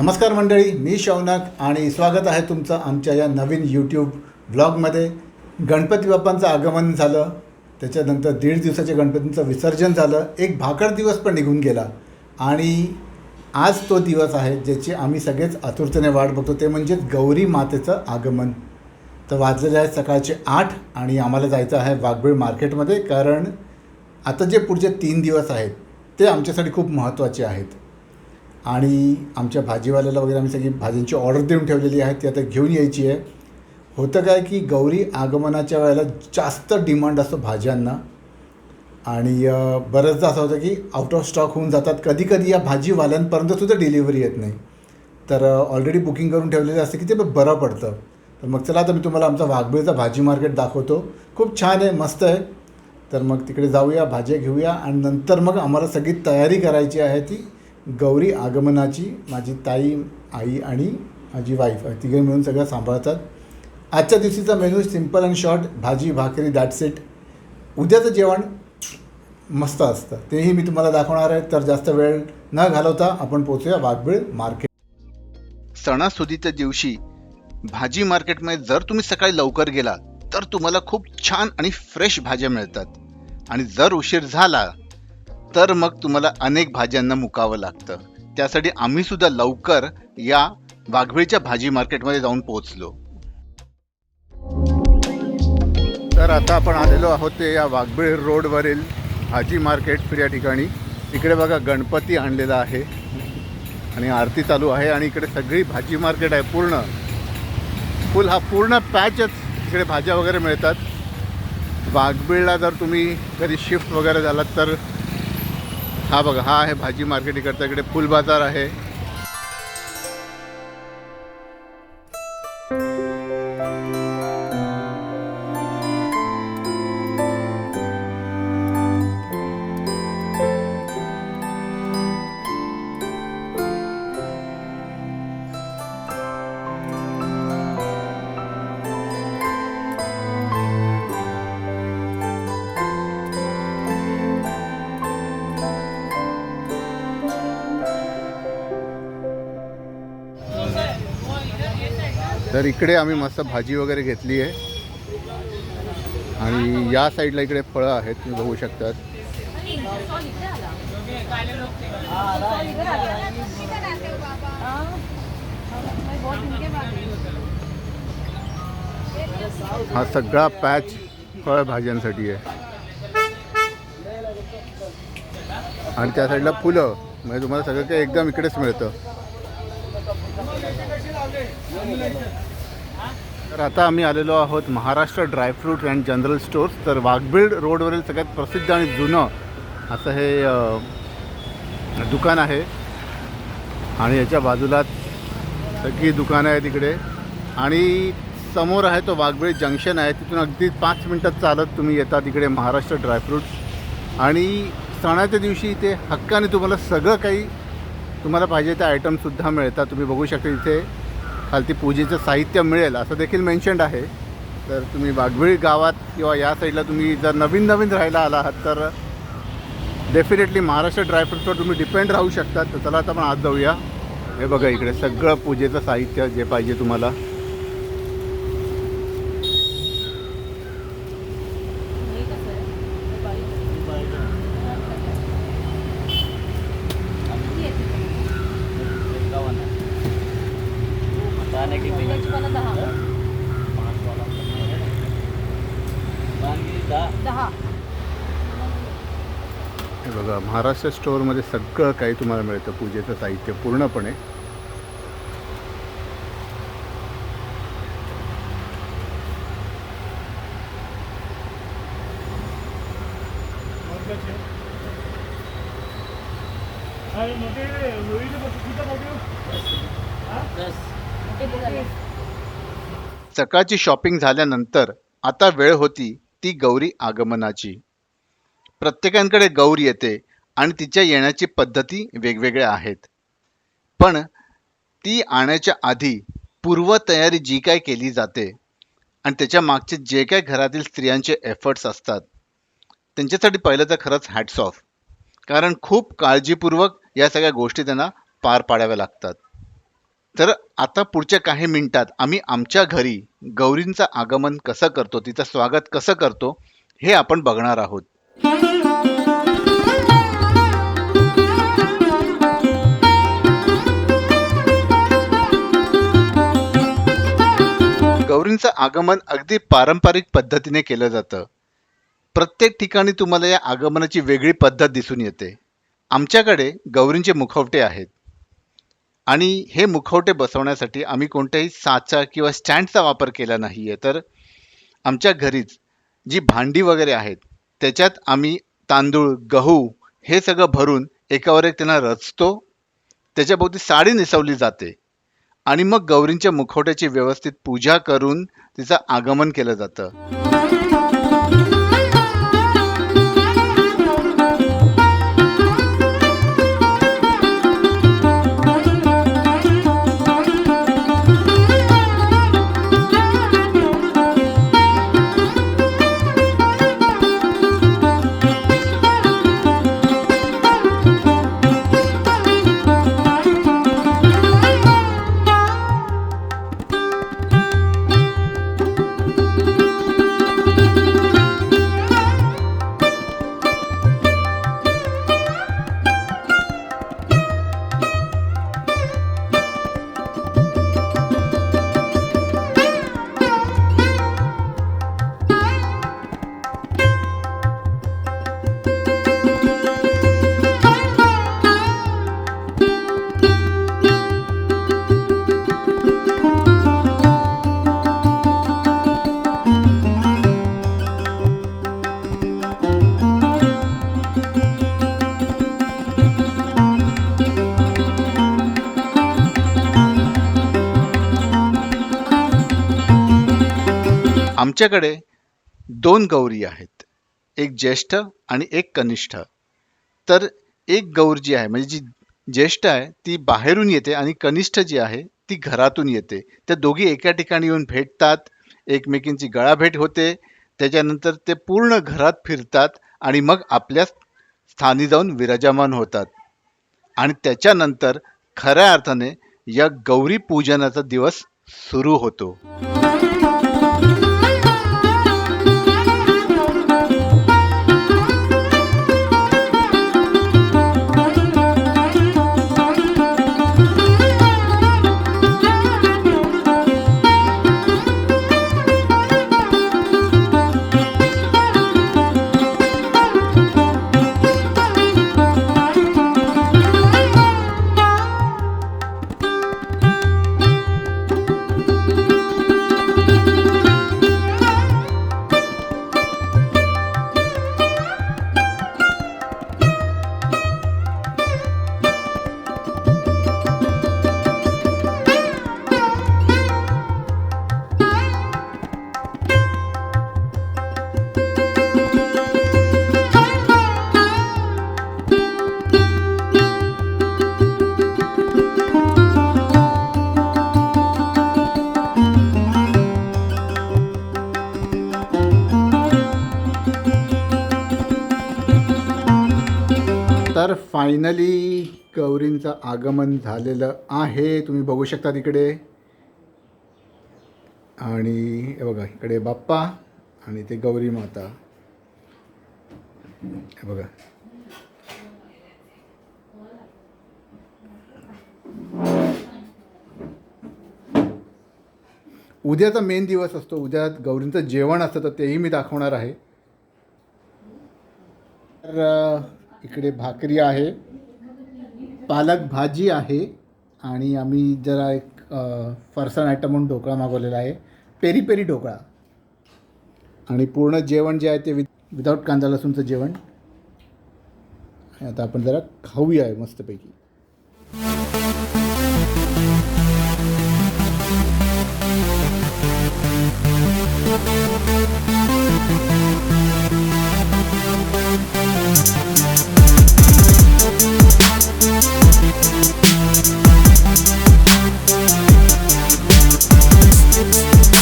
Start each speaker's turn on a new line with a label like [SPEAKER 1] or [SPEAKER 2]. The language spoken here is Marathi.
[SPEAKER 1] नमस्कार मंडळी, मी शौनक आणि स्वागत आहे तुमचं आमच्या या नवीन यूट्यूब व्लॉगमध्ये. गणपती बाप्पांचं आगमन झालं, त्याच्यानंतर 1.5 दिवसाच्या गणपतींचं विसर्जन झालं. एक भाकड दिवस पण निघून गेला आणि आज तो दिवस आहे ज्याची आम्ही सगळेच आतुरतेने वाट बघतो, ते म्हणजे गौरी मातेचं आगमन. तर वाजलेले आहेत सकाळचे 8 आणि आम्हाला जायचं आहे वाघबीळ मार्केटमध्ये, कारण आता जे पुढचे 3 दिवस आहेत ते आमच्यासाठी खूप महत्त्वाचे आहेत. आणि आमच्या भाजीवाल्याला वगैरे आम्ही सगळी भाज्यांची ऑर्डर देऊन ठेवलेली आहे, ती आता घेऊन यायची आहे. होतं काय की गौरी आगमनाच्या वेळेला जास्त डिमांड असतो भाज्यांना आणि बऱ्याचदा असं होतं की आउट ऑफ स्टॉक होऊन जातात. कधीकधी या भाजीवाल्यांपर्यंतसुद्धा डिलिव्हरी येत नाही. तर ऑलरेडी बुकिंग करून ठेवलेलं असतं की ते बरं पडतं. तर मग चला, आता मी तुम्हाला आमचा वाघबीळचा भाजी मार्केट दाखवतो. खूप छान आहे, मस्त आहे. तर मग तिकडे जाऊया, भाज्या घेऊया आणि नंतर मग आम्हाला सगळी तयारी करायची आहे ती गौरी आगमनाची. माझी ताई, आई आणि माझी वाईफ तिघे मिळून सगळं सांभाळतात. आजच्या दिवशीचा मेनू सिम्पल अँड शॉर्ट, भाजी भाकरी, दॅट्स इट. उद्याचं जेवण मस्त असतं, तेही मी तुम्हाला दाखवणार आहे. तर जास्त वेळ न घालवता आपण पोहोचूया वाघबीळ मार्केट.
[SPEAKER 2] सणासुदीच्या दिवशी भाजी मार्केटमध्ये जर तुम्ही सकाळी लवकर गेला तर तुम्हाला खूप छान आणि फ्रेश भाज्या मिळतात, आणि जर उशीर झाला तर मग तुम्हाला अनेक भाज्यांना मुकावं लागतं. त्यासाठी आम्ही सुद्धा लवकर या वाघबीळच्या भाजी मार्केटमध्ये जाऊन पोहोचलो.
[SPEAKER 1] तर आता आपण आलेलो आहोत ते या वाघबीळ रोडवरील भाजी मार्केट या ठिकाणी. इकडे बघा, गणपती आणलेला आहे आणि आरती चालू आहे आणि इकडे सगळी भाजी मार्केट आहे. फुल हा पूर्ण पॅचच इकडे भाज्या वगैरे मिळतात. वाघबीळला जर तुम्ही कधी शिफ्ट वगैरे झालात तर हा बघा, हा आहे भाजी मार्केट. इकडचा इकडे फुल बाजार आहे. तर इकडे आम्ही मस्त भाजी वगैरे घेतली आहे आणि या साईडला इकडे फळं आहेत, तुम्ही बघू शकतात. हा सगळा पॅच फळभाज्यांसाठी आहे आणि त्या साईडला फुलं, म्हणजे तुम्हाला सगळं काही एकदम इकडेच मिळतं. तर आता आम्ही आलेलो आहोत Maharashtra dry fruit and general stores. तर वाघबीळ रोडवरील सगळ्यात प्रसिद्ध आणि जुनं असं हे दुकान आहे आणि याच्या बाजूलाच सगळी दुकानं आहेत इकडे. आणि समोर आहे तो वाघबीळ जंक्शन आहे, तिथून अगदी 5 मिनटात चालत तुम्ही येतात इकडे महाराष्ट्र ड्रायफ्रूट्स. आणि सणाच्या दिवशी इथे हक्काने तुम्हाला सगळं काही तुम्हाला पाहिजे ते आयटमसुद्धा मिळतात. तुम्ही बघू शकता इथे खालती पूजेचं साहित्य मिळेल असं देखील मेन्शन्ड आहे. तर तुम्ही वाघबीळ गावात किंवा या साईडला तुम्ही जर नवीन राहायला आला आहात तर डेफिनेटली महाराष्ट्र ड्रायफ्रूट्सवर तुम्ही डिपेंड राहू शकतात. तर चला आता आपण आज जाऊया. हे बघा, इकडे सगळं पूजेचं साहित्य जे पाहिजे तुम्हाला. हे बघा, महाराष्ट्र स्टोअरमध्ये सगळं काही तुम्हाला मिळतं, पूजेचं साहित्य पूर्णपणे.
[SPEAKER 2] सकाळची शॉपिंग झाल्यानंतर आता वेळ होती ती गौरी आगमनाची. प्रत्येकाकडे गौर येते आणि तिच्या येण्याची पद्धती वेगवेगळ्या आहेत, पण ती आण्याच्या आधी पूर्वतयारी जी काय केली जाते आणि त्याच्या मागचे जे काय घरातील स्त्रियांचे एफर्ट्स असतात त्यांच्यासाठी पहिलं तर खरंच हॅट्स ऑफ, कारण खूप काळजीपूर्वक या सगळ्या गोष्टी त्यांना पार पाडाव्या लागतात. तर आता पुढच्या काही मिनिटात आम्ही आमच्या घरी गौरींचं आगमन कसं करतो, तिचं स्वागत कसं करतो हे आपण बघणार आहोत. गौरींचं आगमन अगदी पारंपरिक पद्धतीने केलं जातं. प्रत्येक ठिकाणी तुम्हाला या आगमनाची वेगळी पद्धत दिसून येते. आमच्याकडे गौरींचे मुखवटे आहेत आणि हे मुखवटे बसवण्यासाठी आम्ही कोणत्याही साचा किंवा स्टँडचा वापर केला नाही आहे. तर आमच्या घरीच जी भांडी वगैरे आहेत त्याच्यात आम्ही तांदूळ, गहू हे सगळं भरून एकावर एक त्यांना रचतो. त्याच्याभोवती साडी नेसवली जाते आणि मग गौरींच्या मुखवट्याची व्यवस्थित पूजा करून तिचं आगमन केलं जातं. आमच्याकडे 2 गौरी आहेत, एक ज्येष्ठ आणि एक कनिष्ठ. तर एक गौर जी आहे म्हणजे जी ज्येष्ठ आहे ती बाहेरून येते आणि कनिष्ठ जी आहे ती घरातून येते. त्या दोघी एका ठिकाणी येऊन भेटतात, एकमेकींची गळाभेट होते, त्याच्यानंतर ते पूर्ण घरात फिरतात आणि मग आपल्या स्थानी जाऊन विराजमान होतात आणि त्याच्यानंतर खऱ्या अर्थाने या गौरी पूजनाचा दिवस सुरू होतो. तर फायनली गौरींचं आगमन झालेलं आहे. तुम्ही बघू शकता तिकडे. आणि हे बघा इकडे बाप्पा आणि ते गौरी माता. हे बघा. उद्याचा मेन दिवस असतो. उद्या गौरींचं जेवण असतं तर तेही मी दाखवणार आहे. तर इकडे भाकरी आहे, पालक भाजी आहे आणि आम्ही जरा एक फरसाण आयटम म्हणून ढोकळा मागवलेला आहे, पेरी पेरी ढोकळा. आणि पूर्ण जेवण जे आहे ते विदाऊट कांदा लसूणचं जेवण. आता आपण जरा खाऊया मस्तपैकी.